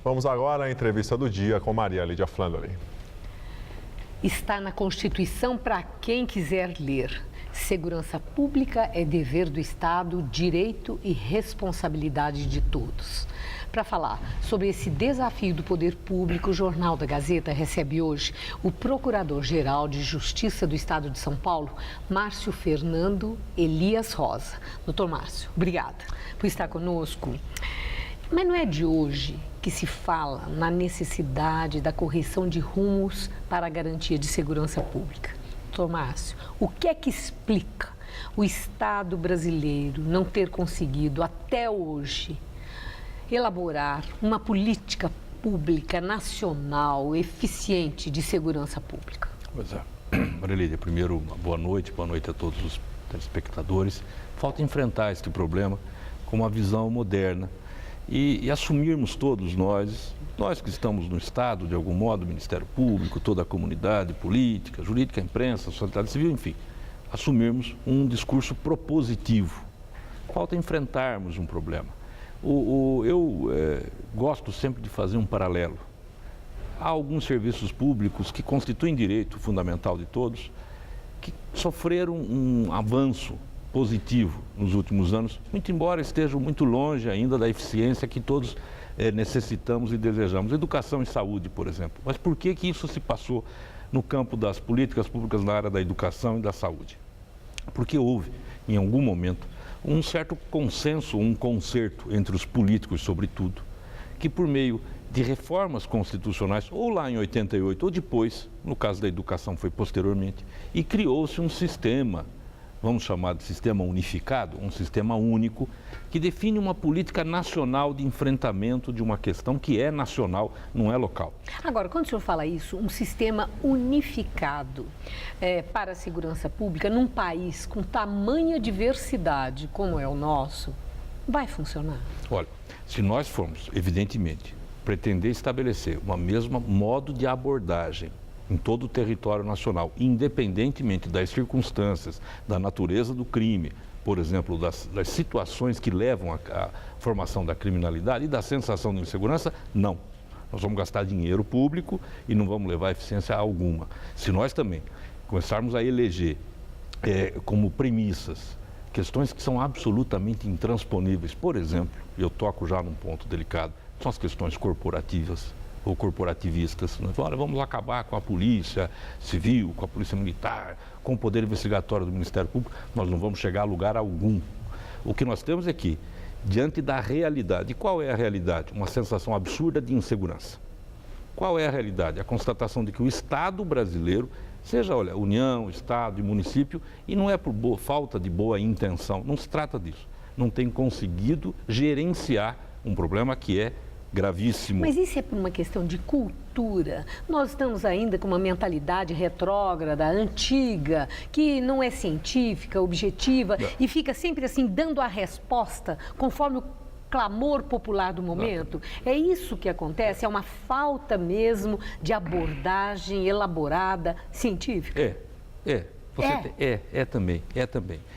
Vamos agora à entrevista do dia com Maria Lídia Flandoli. Está na Constituição para quem quiser ler. Segurança pública é dever do Estado, direito e responsabilidade de todos. Para falar sobre esse desafio do poder público, o Jornal da Gazeta recebe hoje o Procurador-Geral de Justiça do Estado de São Paulo, Márcio Fernando Elias Rosa. Doutor Márcio, obrigada por estar conosco. Mas não é de hoje que se fala na necessidade da correção de rumos para a garantia de segurança pública. Doutor Márcio, o que é que explica o Estado brasileiro não ter conseguido até hoje elaborar uma política pública nacional eficiente de segurança pública? Pois é. Maria Lídia, primeiro, boa noite a todos os telespectadores. Falta enfrentar este problema com uma visão moderna e assumirmos todos nós que estamos no Estado, de algum modo, o Ministério Público, toda a comunidade política, jurídica, imprensa, sociedade civil, enfim, assumirmos um discurso propositivo. Falta enfrentarmos um problema. Eu gosto sempre de fazer um paralelo. Há alguns serviços públicos que constituem direito fundamental de todos, que sofreram um avanço positivo nos últimos anos, muito embora estejam muito longe ainda da eficiência que todos necessitamos e desejamos. Educação e saúde, por exemplo. Mas por que isso se passou no campo das políticas públicas na área da educação e da saúde? Porque houve, em algum momento, um certo consenso, um concerto entre os políticos, sobretudo, que por meio de reformas constitucionais, ou lá em 88 ou depois, no caso da educação foi posteriormente, e criou-se um sistema, vamos chamar de sistema unificado, um sistema único, que define uma política nacional de enfrentamento de uma questão que é nacional, não é local. Agora, quando o senhor fala isso, um sistema unificado para a segurança pública num país com tamanha diversidade como é o nosso, vai funcionar? Olha, se nós formos, evidentemente, pretender estabelecer uma mesma modo de abordagem em todo o território nacional, independentemente das circunstâncias, da natureza do crime, por exemplo, das situações que levam à formação da criminalidade e da sensação de insegurança, não. Nós vamos gastar dinheiro público e não vamos levar eficiência alguma. Se nós também começarmos a eleger como premissas questões que são absolutamente intransponíveis, por exemplo, eu toco já num ponto delicado, são as questões corporativas ou corporativistas. Olha, vamos acabar com a polícia civil, com a polícia militar, com o poder investigatório do Ministério Público, nós não vamos chegar a lugar algum. O que nós temos é que, diante da realidade, e qual é a realidade? Uma sensação absurda de insegurança. Qual é a realidade? A constatação de que o Estado brasileiro, seja, olha, União, Estado e município, e não é por falta de boa intenção, não se trata disso, não tem conseguido gerenciar um problema que é gravíssimo. Mas isso é por uma questão de cultura. Nós estamos ainda com uma mentalidade retrógrada, antiga, que não é científica, objetiva, e fica sempre assim dando a resposta conforme o clamor popular do momento. É isso que acontece? É uma falta mesmo de abordagem elaborada, científica? É também.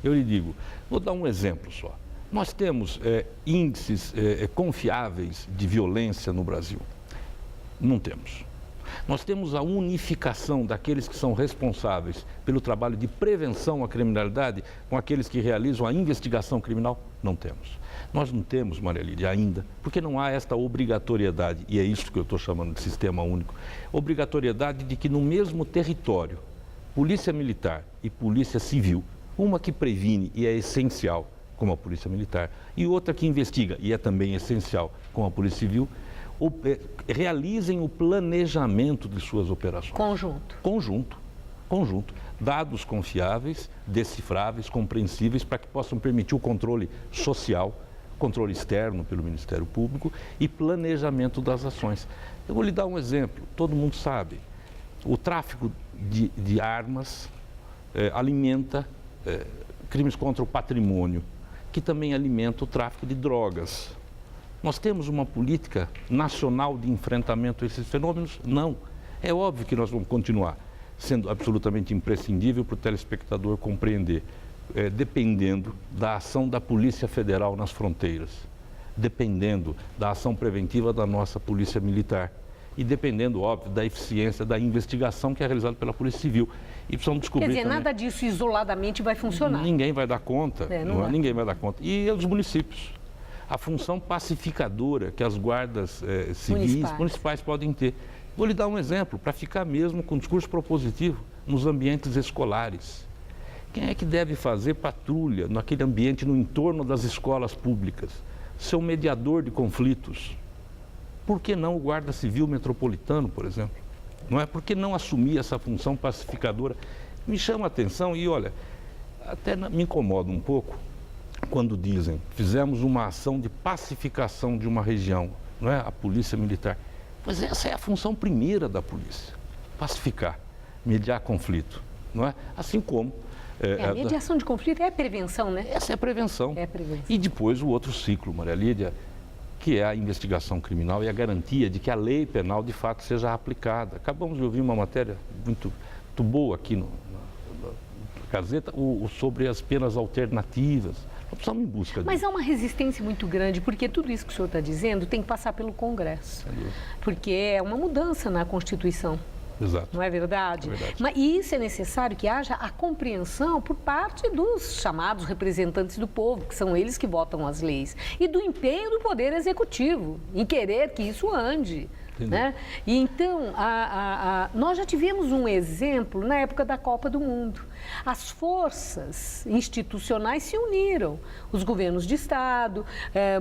Eu lhe digo, vou dar um exemplo só. Nós temos índices confiáveis de violência no Brasil? Não temos. Nós temos a unificação daqueles que são responsáveis pelo trabalho de prevenção à criminalidade com aqueles que realizam a investigação criminal? Não temos. Nós não temos, Maria Lídia, ainda, porque não há esta obrigatoriedade, e é isso que eu estou chamando de sistema único, obrigatoriedade de que no mesmo território, polícia militar e polícia civil, uma que previne e é essencial, como a Polícia Militar, e outra que investiga, e é também essencial, como a Polícia Civil, realizem o planejamento de suas operações. Conjunto. Dados confiáveis, decifráveis, compreensíveis, para que possam permitir o controle social, controle externo pelo Ministério Público e planejamento das ações. Eu vou lhe dar um exemplo, todo mundo sabe, o tráfico de armas alimenta crimes contra o patrimônio, que também alimenta o tráfico de drogas. Nós temos uma política nacional de enfrentamento a esses fenômenos? Não. É óbvio que nós vamos continuar sendo absolutamente imprescindível para o telespectador compreender, dependendo da ação da Polícia Federal nas fronteiras, dependendo da ação preventiva da nossa Polícia Militar e dependendo, óbvio, da eficiência da investigação que é realizada pela Polícia Civil. E precisamos descobrir Quer dizer, também, nada disso isoladamente vai funcionar. ninguém vai dar conta, não é? Ninguém vai dar conta. E os municípios. A função pacificadora que as guardas civis municipais podem ter. Vou lhe dar um exemplo, para ficar mesmo com discurso propositivo nos ambientes escolares. Quem é que deve fazer patrulha naquele ambiente, no entorno das escolas públicas? Ser um mediador de conflitos. Por que não o guarda civil metropolitano, por exemplo? Não é? Por que não assumir essa função pacificadora? Me chama a atenção e, olha, até me incomoda um pouco quando dizem, fizemos uma ação de pacificação de uma região, não é? A Polícia Militar. Mas essa é a função primeira da polícia, pacificar, mediar conflito, não é? Assim como... A mediação de conflito é a prevenção, né? Essa é a prevenção. É a prevenção. E depois o outro ciclo, Maria Lídia, que é a investigação criminal e a garantia de que a lei penal de fato seja aplicada. Acabamos de ouvir uma matéria muito boa aqui na Gazeta sobre as penas alternativas. Nós precisamos em busca disso. Mas há uma resistência muito grande, porque tudo isso que o senhor está dizendo tem que passar pelo Congresso. Porque é uma mudança na Constituição. Exato. Não é verdade? É verdade. Mas, e isso é necessário que haja a compreensão por parte dos chamados representantes do povo, que são eles que votam as leis, e do empenho do Poder Executivo em querer que isso ande. Né? E então, nós já tivemos um exemplo na época da Copa do Mundo. As forças institucionais se uniram, os governos de estado,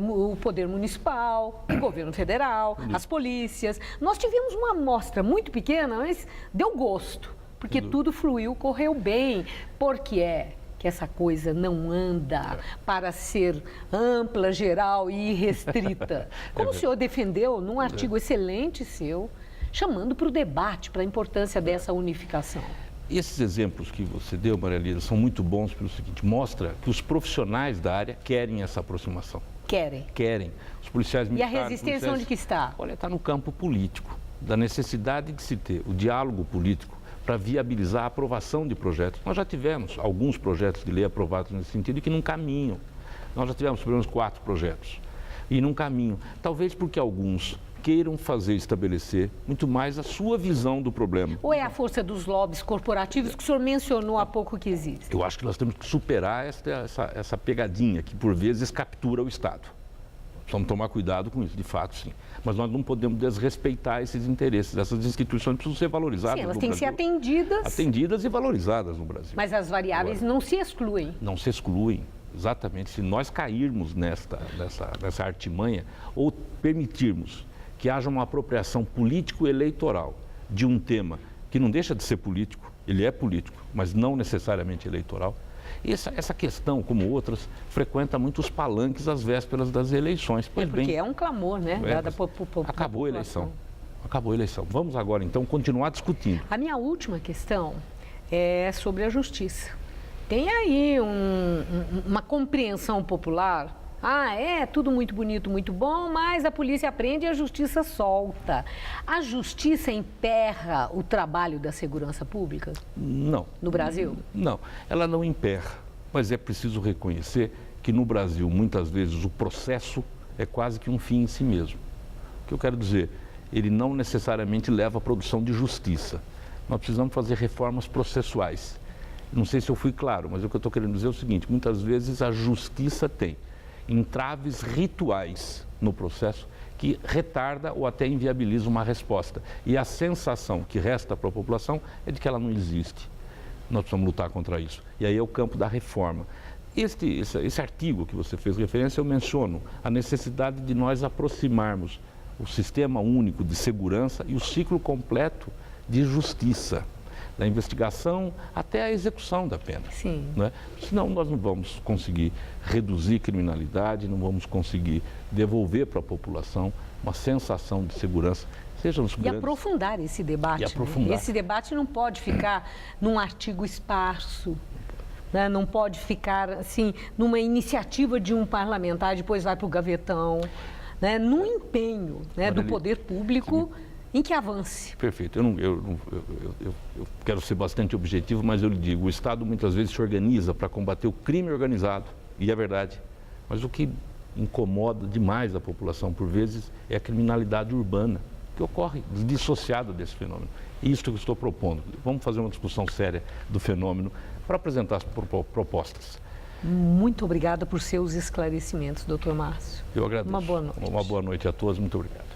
o poder municipal, o governo federal, as polícias. Nós tivemos uma amostra muito pequena, mas deu gosto, porque tudo fluiu, correu bem, porque que essa coisa não anda para ser ampla, geral e irrestrita. Como o senhor defendeu num artigo excelente seu, chamando para o debate, para a importância dessa unificação. Esses exemplos que você deu, Maria Lídia, são muito bons pelo seguinte, mostra que os profissionais da área querem essa aproximação. Querem. Os policiais militares... E a resistência onde que está? Olha, está no campo político, da necessidade de se ter o diálogo político para viabilizar a aprovação de projetos. Nós já tivemos alguns projetos de lei aprovados nesse sentido e que não caminham. Nós já tivemos pelo menos 4 projetos e não caminham. Talvez porque alguns queiram estabelecer muito mais a sua visão do problema. Ou é a força dos lobbies corporativos que o senhor mencionou há pouco que existe? Eu acho que nós temos que superar essa pegadinha que por vezes captura o Estado. Precisamos tomar cuidado com isso, de fato, sim. Mas nós não podemos desrespeitar esses interesses. Essas instituições precisam ser valorizadas no Brasil. Sim, elas têm que ser atendidas. Atendidas e valorizadas no Brasil. Mas as variáveis agora, não se excluem. Não se excluem, exatamente. Se nós cairmos nessa artimanha ou permitirmos que haja uma apropriação político-eleitoral de um tema que não deixa de ser político, ele é político, mas não necessariamente eleitoral, essa questão, como outras, frequenta muitos palanques às vésperas das eleições. Pois porque é um clamor, né? Acabou a eleição. Acabou a eleição. Vamos agora, então, continuar discutindo. A minha última questão é sobre a justiça. Tem aí uma compreensão popular. É tudo muito bonito, muito bom, mas a polícia prende e a justiça solta. A justiça emperra o trabalho da segurança pública? Não. No Brasil? Não, ela não emperra, mas é preciso reconhecer que no Brasil, muitas vezes, o processo é quase que um fim em si mesmo. O que eu quero dizer, ele não necessariamente leva à produção de justiça. Nós precisamos fazer reformas processuais. Não sei se eu fui claro, mas o que eu estou querendo dizer é o seguinte, muitas vezes a justiça tem entraves rituais no processo que retarda ou até inviabiliza uma resposta. E a sensação que resta para a população é de que ela não existe. Nós precisamos lutar contra isso. E aí é o campo da reforma. Esse artigo que você fez referência, eu menciono a necessidade de nós aproximarmos o sistema único de segurança e o ciclo completo de justiça, da investigação até a execução da pena. Sim. Né? Senão nós não vamos conseguir reduzir criminalidade, não vamos conseguir devolver para a população uma sensação de segurança, seja nos grandes... E aprofundar esse debate. Esse debate não pode ficar num artigo esparso, né? Não pode ficar assim, numa iniciativa de um parlamentar, depois vai para o gavetão, né? Num empenho, né, do poder público... em que avance. Perfeito. Eu quero ser bastante objetivo, mas eu lhe digo, o Estado muitas vezes se organiza para combater o crime organizado, e é verdade, mas o que incomoda demais a população, por vezes, é a criminalidade urbana, que ocorre dissociada desse fenômeno. Isso que eu estou propondo. Vamos fazer uma discussão séria do fenômeno para apresentar as propostas. Muito obrigada por seus esclarecimentos, doutor Márcio. Eu agradeço. Uma boa noite. Uma boa noite a todos. Muito obrigado.